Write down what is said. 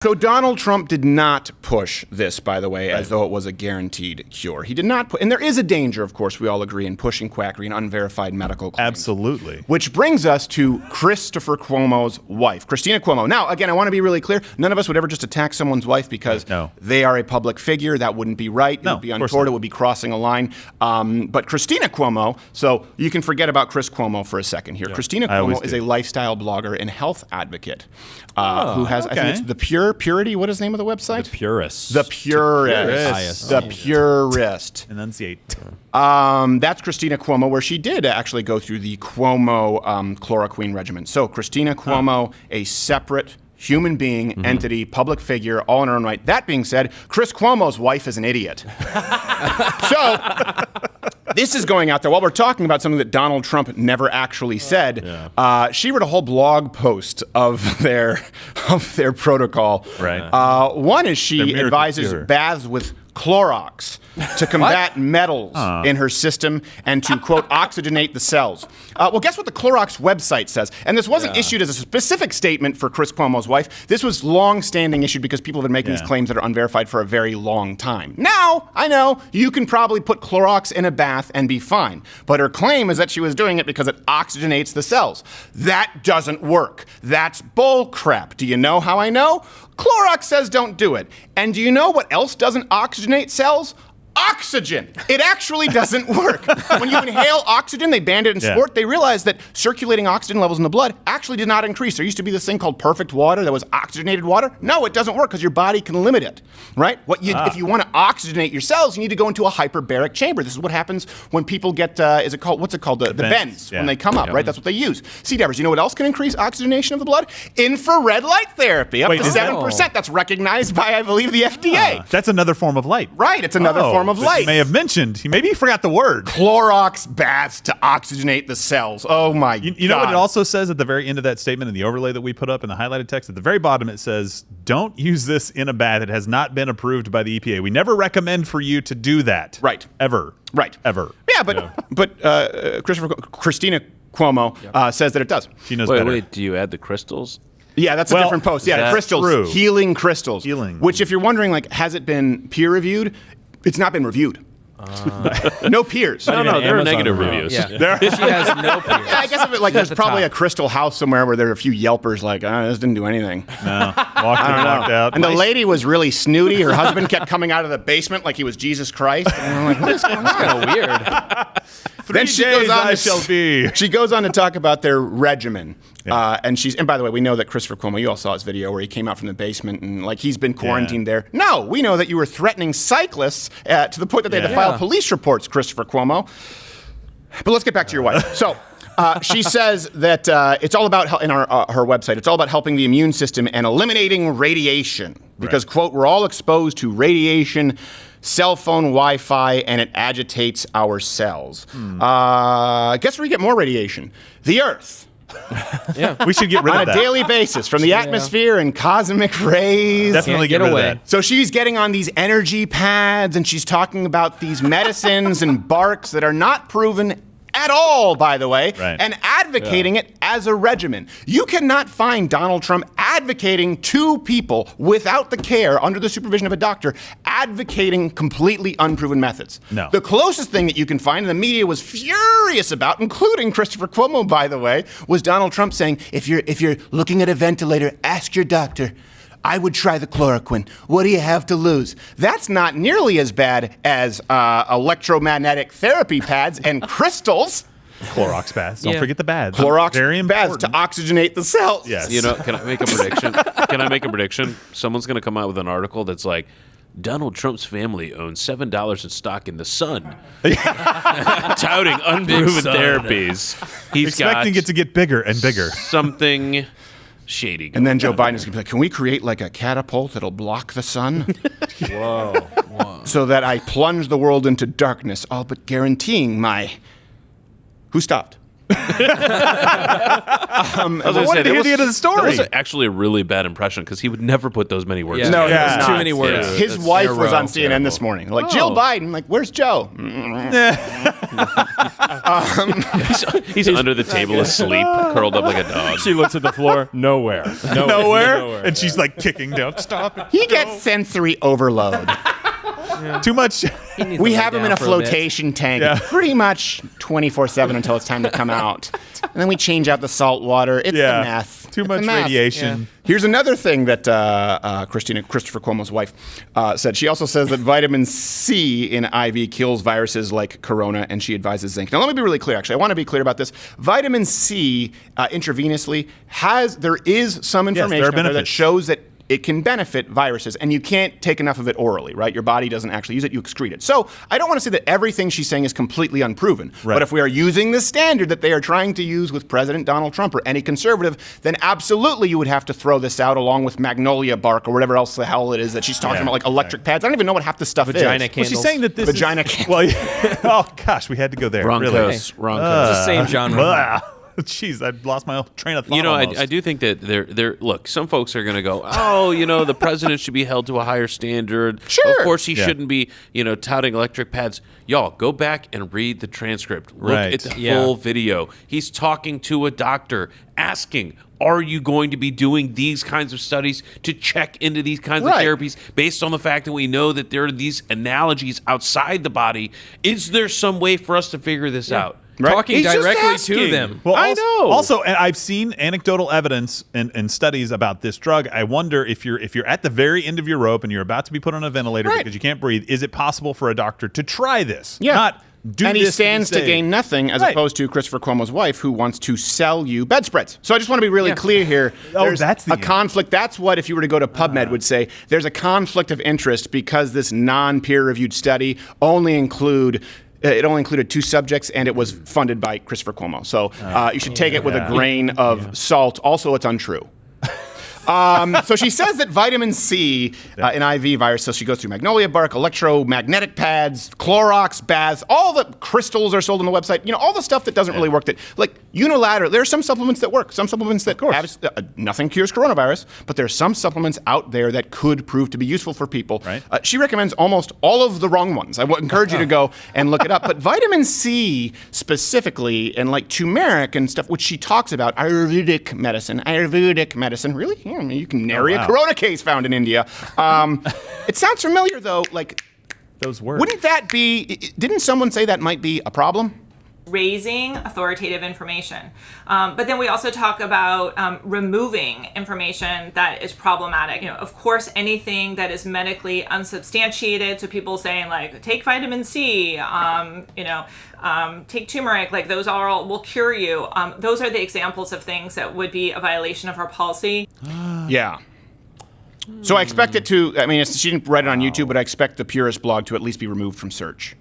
So Donald Trump did not push this, by the way, as though it was a guaranteed cure. He did not put, and there is a danger, of course, we all agree, in pushing quackery and unverified medical claims. Absolutely. Which brings us to Christopher Cuomo's wife, Cristina Cuomo. Now, again, I want to be really clear. None of us would ever just attack someone's wife because they are a public figure. That wouldn't be right. It would be untoward. It would be crossing a line. But Cristina Cuomo, so you can forget about Chris Cuomo for a second here. Cristina Cuomo is a lifestyle blogger and health advocate who has, I think it's the Purity. What is the name of the website? The Purist. The Purist. The Purist. Enunciate. That's Cristina Cuomo, where she did actually go through the Cuomo chloroquine regimen. So Cristina Cuomo, a separate human being, entity, public figure, all in her own right. That being said, Chris Cuomo's wife is an idiot. So this is going out there. While we're talking about something that Donald Trump never actually said, she wrote a whole blog post of their protocol. Right. One is she advises baths with Clorox to combat metals in her system and to, quote, oxygenate the cells. Well, guess what the Clorox website says? And this wasn't issued as a specific statement for Chris Cuomo's wife. This was long-standing issued because people have been making these claims that are unverified for a very long time. Now, I know, you can probably put Clorox in a bath and be fine. But her claim is that she was doing it because it oxygenates the cells. That doesn't work. That's bull crap. Do you know how I know? Clorox says don't do it. And do you know what else doesn't oxygenate cells? Oxygen. It actually doesn't work. When you inhale oxygen, they banned it in sport, they realized that circulating oxygen levels in the blood actually did not increase. There used to be this thing called perfect water that was oxygenated water. No, it doesn't work because your body can limit it, right? If you want to oxygenate your cells, you need to go into a hyperbaric chamber. This is what happens when people get, what's it called? The bends, when they come up, right? That's what they use. C-Dabbers, you know what else can increase oxygenation of the blood? Infrared light therapy, up to 7%. That's recognized by, I believe, the FDA. That's another form of light. Right, it's another form of light. You may have mentioned. Maybe he forgot the word. Clorox baths to oxygenate the cells. Oh my God. You know what it also says at the very end of that statement in the overlay that we put up in the highlighted text? At the very bottom it says, don't use this in a bath. It has not been approved by the EPA. We never recommend for you to do that. Right. Ever. Right. Ever. Yeah, but Cristina Cuomo says that it does. She knows better. Wait, do you add the crystals? Yeah, that's a different post. Yeah, crystals. True. Healing crystals. Healing. Which, if you're wondering, like, has it been peer reviewed? It's not been reviewed. No peers. No, there are negative reviews. Yeah. She has no peers. Yeah, I guess if there's probably a crystal house somewhere where there are a few Yelpers like, this didn't do anything. No. Walked out. And the lady was really snooty. Her husband kept coming out of the basement like he was Jesus Christ. And I'm like, what is going on? That's kind of weird. Then she goes on shall be. She goes on to talk about their regimen. And by the way, we know that Christopher Cuomo, you all saw his video where he came out from the basement and like he's been quarantined there. No, we know that you were threatening cyclists to the point that they had to file police reports, Christopher Cuomo. But let's get back to your wife. So she says that it's all about, in her website, it's all about helping the immune system and eliminating radiation. Because, quote, we're all exposed to radiation, cell phone, Wi-Fi, and it agitates our cells. Guess where we get more radiation? The Earth. We should get rid of that. On a daily basis from the atmosphere and cosmic rays. Definitely get rid of that. So she's getting on these energy pads and she's talking about these medicines and barks that are not proven at all, by the way, and advocating it as a regimen. You cannot find Donald Trump advocating to people without the care, under the supervision of a doctor, advocating completely unproven methods. No. The closest thing that you can find, and the media was furious about, including Christopher Cuomo, by the way, was Donald Trump saying, if you're looking at a ventilator, ask your doctor. I would try the chloroquine. What do you have to lose? That's not nearly as bad as electromagnetic therapy pads and crystals. Clorox baths. Don't forget the baths. Clorox Very baths to oxygenate the cells. Yes. You know, can I make a prediction? Can I make a prediction? Someone's going to come out with an article that's like, Donald Trump's family owns $7 in stock in the Sun, touting unproven therapies. He's expecting it to get bigger and bigger. Something shady. And then Joe Biden's going to be like, can we create like a catapult that'll block the sun? Whoa. So that I plunge the world into darkness, all but guaranteeing my... Who stopped? I was gonna what say, did he do to the story? That was actually a really bad impression because he would never put those many words. Yeah. No, together. he was too not. many words. Yeah. His That's wife was narrow. on CNN this morning. Like, Jill Biden, like, where's Joe? He's under the table asleep, curled up like a dog. She looks at the floor. Nowhere. Nowhere. And she's like kicking down. Stop it. He gets sensory overload. Too much. We have him in a flotation tank pretty much 24/7 until it's time to come out. And then we change out the salt water. It's a mess. Too It's much a mess. radiation. Here's another thing that Christopher Cuomo's wife said. She also says that vitamin C in IV kills viruses like corona, and she advises zinc. Now, let me be really clear, actually. I want to be clear about this. Vitamin C intravenously there is some information out there that benefits. shows that it can benefit viruses, and you can't take enough of it orally, right? Your body doesn't actually use it, you excrete it. So I don't want to say that everything she's saying is completely unproven. Right. But if we are using the standard that they are trying to use with President Donald Trump or any conservative, then absolutely you would have to throw this out along with magnolia bark or whatever else the hell it is that she's talking about, like electric pads. I don't even know what half this stuff Vagina is. candles. Well, she's saying that this Vagina is... candles. Well, oh, gosh, we had to go there. Wrong really. coast. Wrong coast. It's the same genre. Jeez, I lost my train of thought. You know, almost. I do think that look, some folks are going to go, oh, the president should be held to a higher standard. Sure. Of course, he shouldn't be, touting electric pads. Y'all, go back and read the transcript. Look Right. at the full video. He's talking to a doctor, asking, are you going to be doing these kinds of studies to check into these kinds of therapies based on the fact that we know that there are these analogies outside the body? Is there some way for us to figure this out? Right. Talking He's just directly to asking. them. Well, I know. Also, and I've seen anecdotal evidence and studies about this drug. I wonder if you're at the very end of your rope and you're about to be put on a ventilator because you can't breathe, is it possible for a doctor to try this? Yeah. Not do and this he stands to be gain nothing as opposed to Christopher Cuomo's wife, who wants to sell you bedspreads. So I just want to be really clear here. Oh, There's that's the a conflict. That's what, if you were to go to PubMed, would say there's a conflict of interest because this non-peer-reviewed study only included 2 subjects, and it was funded by Christopher Cuomo. So you should take it with a grain of salt. Also, it's untrue. So she says that vitamin C in IV virus, so she goes through magnolia bark, electromagnetic pads, Clorox baths, all the crystals are sold on the website, all the stuff that doesn't really work, that, like, unilateral. There are some supplements that work, some supplements that have, nothing cures coronavirus, but there are some supplements out there that could prove to be useful for people. Right. She recommends almost all of the wrong ones. I would encourage you to go and look it up. But vitamin C specifically, and like turmeric and stuff, which she talks about, Ayurvedic medicine, really? Yeah, I mean, you can nary a corona case found in India. It sounds familiar, though. Like, those words. wouldn't that be? Didn't someone say that might be a problem? Raising authoritative information. But then we also talk about removing information that is problematic. Of course, anything that is medically unsubstantiated, so people saying, like, take vitamin C, take turmeric, like, those are all will cure you. Those are the examples of things that would be a violation of our policy. Yeah. So I expect it to, she didn't write it on YouTube, but I expect the Purist blog to at least be removed from search.